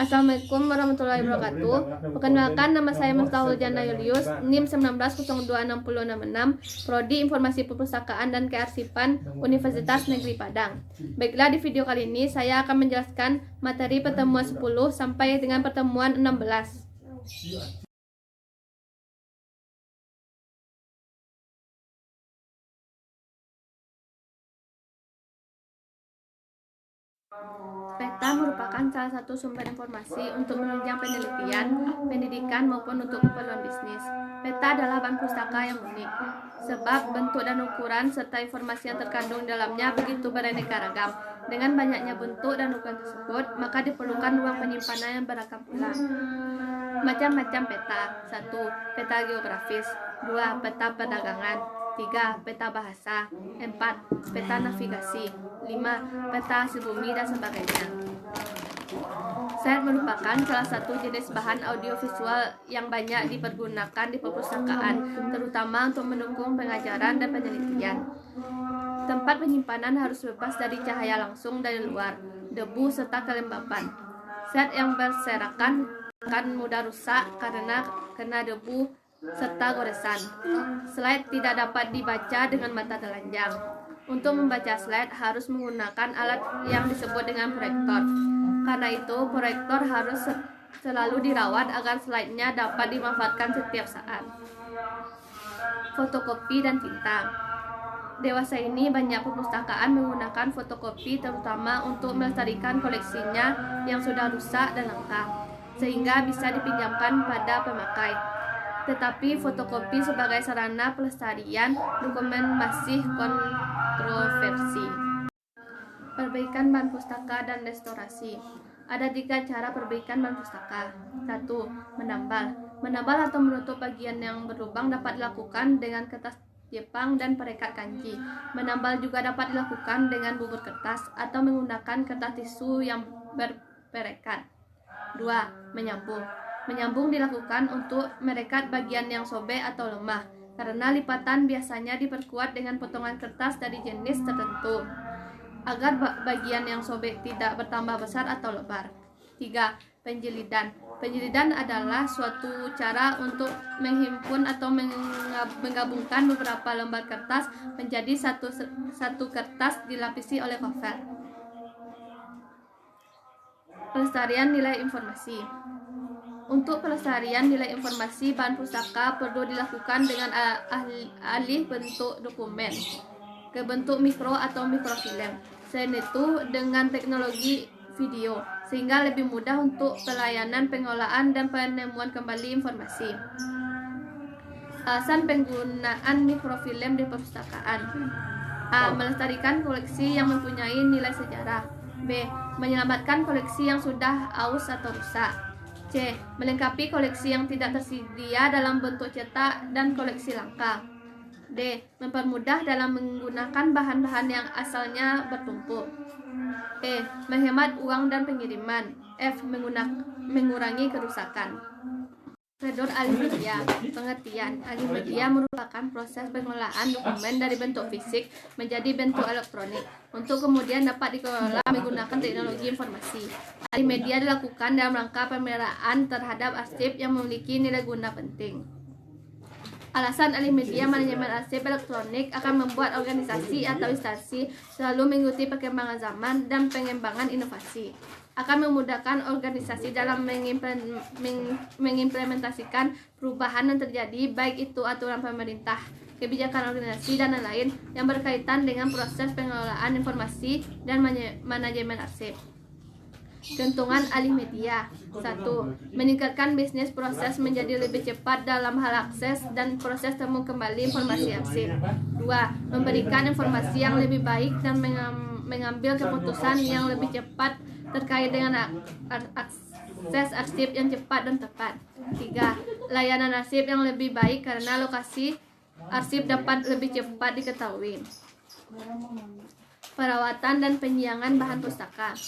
Assalamualaikum warahmatullahi wabarakatuh. Perkenalkan, nama saya Miftahul Jana Julius, NIM 19026066, Prodi Informasi Perpustakaan dan Kearsipan Universitas Negeri Padang. Baiklah, di video kali ini saya akan menjelaskan materi pertemuan 10 sampai dengan pertemuan 16. Peta merupakan salah satu sumber informasi untuk menunjang penelitian, pendidikan, maupun untuk keperluan bisnis. Peta adalah bahan pustaka yang unik, sebab bentuk dan ukuran serta informasi yang terkandung di dalamnya begitu beraneka ragam. Dengan banyaknya bentuk dan ukuran tersebut, maka diperlukan ruang penyimpanan yang beragam pula. Macam-macam peta. 1. Peta geografis. 2. Peta perdagangan. 3. Peta bahasa. 4. Peta navigasi. 5. Peta hasil bumi dan sebagainya. Slide merupakan salah satu jenis bahan audiovisual yang banyak dipergunakan di perpustakaan, terutama untuk mendukung pengajaran dan penelitian. Tempat penyimpanan harus bebas dari cahaya langsung dari luar, debu, serta kelembapan. Slide yang berserakan akan mudah rusak karena kena debu serta goresan. Slide tidak dapat dibaca dengan mata telanjang. Untuk membaca slide harus menggunakan alat yang disebut dengan proyektor. Karena itu, proyektor harus selalu dirawat agar slide-nya dapat dimanfaatkan setiap saat. Fotokopi dan tinta. Dewasa ini banyak perpustakaan menggunakan fotokopi terutama untuk melestarikan koleksinya yang sudah rusak dan langka, sehingga bisa dipinjamkan pada pemakai. Tetapi fotokopi sebagai sarana pelestarian dokumen masih kontroversi. Perbaikan bahan pustaka dan restorasi. Ada 3 cara perbaikan bahan pustaka. 1. Menambal. Menambal atau menutup bagian yang berlubang dapat dilakukan dengan kertas Jepang dan perekat kanji. Menambal juga dapat dilakukan dengan bubur kertas atau menggunakan kertas tisu yang berperekat. 2. Menyambung. Menyambung dilakukan untuk merekat bagian yang sobek atau lemah, karena lipatan biasanya diperkuat dengan potongan kertas dari jenis tertentu, agar bagian yang sobek tidak bertambah besar atau lebar. 3. Penjilidan. Penjilidan adalah suatu cara untuk menghimpun atau menggabungkan beberapa lembar kertas menjadi satu kertas dilapisi oleh cover. Pelestarian nilai informasi. Untuk pelestarian nilai informasi bahan pustaka perlu dilakukan dengan alih bentuk dokumen ke bentuk mikro atau mikrofilm. Selain itu, dengan teknologi video, sehingga lebih mudah untuk pelayanan pengolahan dan penemuan kembali informasi. Alasan penggunaan mikrofilm di perpustakaan. A. Melestarikan koleksi yang mempunyai nilai sejarah. B. Menyelamatkan koleksi yang sudah aus atau rusak. C. Melengkapi koleksi yang tidak tersedia dalam bentuk cetak dan koleksi langka. D. Mempermudah dalam menggunakan bahan-bahan yang asalnya bertumpuk. E. Menghemat uang dan pengiriman. F. Mengurangi kerusakan. Prosedur alih media. Pengertian: alih media merupakan proses pengolahan dokumen dari bentuk fisik menjadi bentuk elektronik untuk kemudian dapat dikelola menggunakan teknologi informasi. Alih media dilakukan dalam rangka pemeliharaan terhadap arsip yang memiliki nilai guna penting. Alasan alih media manajemen arsip elektronik akan membuat organisasi atau instansi selalu mengikuti perkembangan zaman dan pengembangan inovasi. Akan memudahkan organisasi dalam mengimplementasikan perubahan yang terjadi, baik itu aturan pemerintah, kebijakan organisasi, dan lain-lain yang berkaitan dengan proses pengelolaan informasi dan manajemen arsip. Keuntungan alih media. 1. Meningkatkan bisnis proses menjadi lebih cepat dalam hal akses dan proses temu kembali informasi arsip. 2. Memberikan informasi yang lebih baik dan mengambil keputusan yang lebih cepat terkait dengan akses arsip yang cepat dan tepat. 3. Layanan arsip yang lebih baik karena lokasi arsip dapat lebih cepat diketahui. Perawatan dan penyiangan bahan pustaka.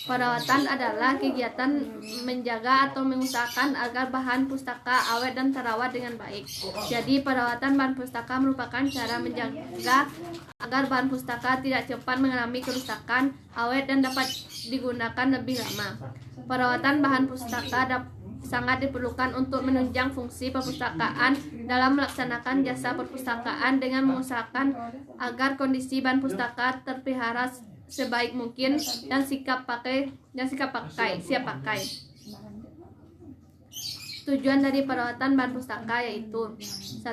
Perawatan adalah kegiatan menjaga atau mengusahakan agar bahan pustaka awet dan terawat dengan baik. Jadi, perawatan bahan pustaka merupakan cara menjaga agar bahan pustaka tidak cepat mengalami kerusakan, awet, dan dapat digunakan lebih lama. Perawatan bahan pustaka sangat diperlukan untuk menunjang fungsi perpustakaan dalam melaksanakan jasa perpustakaan dengan mengusahakan agar kondisi bahan pustaka terpelihara sebaik mungkin dan siap pakai. Tujuan dari perawatan bahan pustaka yaitu 1.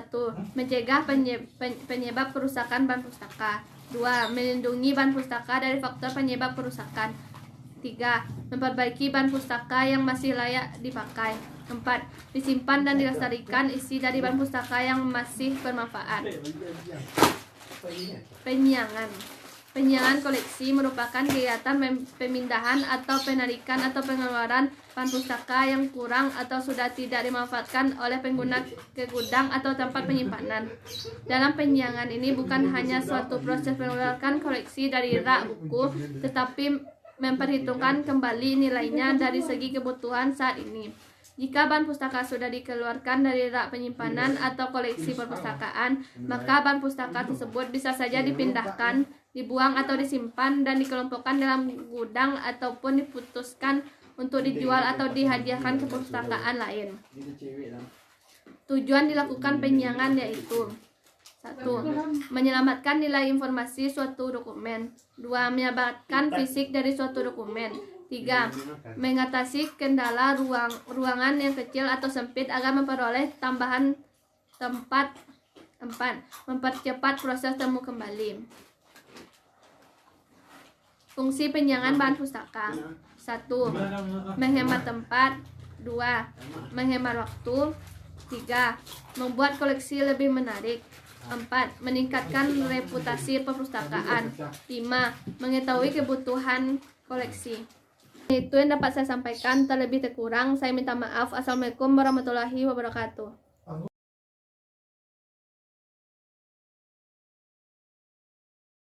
Mencegah penyebab kerusakan bahan pustaka. 2. Melindungi bahan pustaka dari faktor penyebab kerusakan. 3. Memperbaiki bahan pustaka yang masih layak dipakai. 4. Disimpan dan dilestarikan isi dari bahan pustaka yang masih bermanfaat. Penyiangan koleksi merupakan kegiatan pemindahan atau penarikan atau pengeluaran bahan pustaka yang kurang atau sudah tidak dimanfaatkan oleh pengguna ke gudang atau tempat penyimpanan. Dalam penyiangan ini bukan hanya suatu proses mengeluarkan koleksi dari rak buku, tetapi memperhitungkan kembali nilainya dari segi kebutuhan saat ini. Jika bahan pustaka sudah dikeluarkan dari rak penyimpanan atau koleksi perpustakaan, maka bahan pustaka tersebut bisa saja dipindahkan, dibuang atau disimpan dan dikelompokkan dalam gudang ataupun diputuskan untuk dijual atau dihadiahkan ke perpustakaan lain. Tujuan dilakukan penyiangan yaitu 1. Menyelamatkan nilai informasi suatu dokumen. 2. Menyabarkan fisik dari suatu dokumen. 3. Mengatasi kendala ruangan yang kecil atau sempit agar memperoleh tambahan tempat. 4. Mempercepat proses temu kembali. Fungsi penyiangan bahan pustaka. 1. Menghemat tempat. 2. Menghemat waktu. 3. Membuat koleksi lebih menarik. 4. Meningkatkan reputasi perpustakaan. 5. Mengetahui kebutuhan koleksi. Itu yang dapat saya sampaikan. Terlebih terkurang saya minta maaf. Assalamualaikum warahmatullahi wabarakatuh.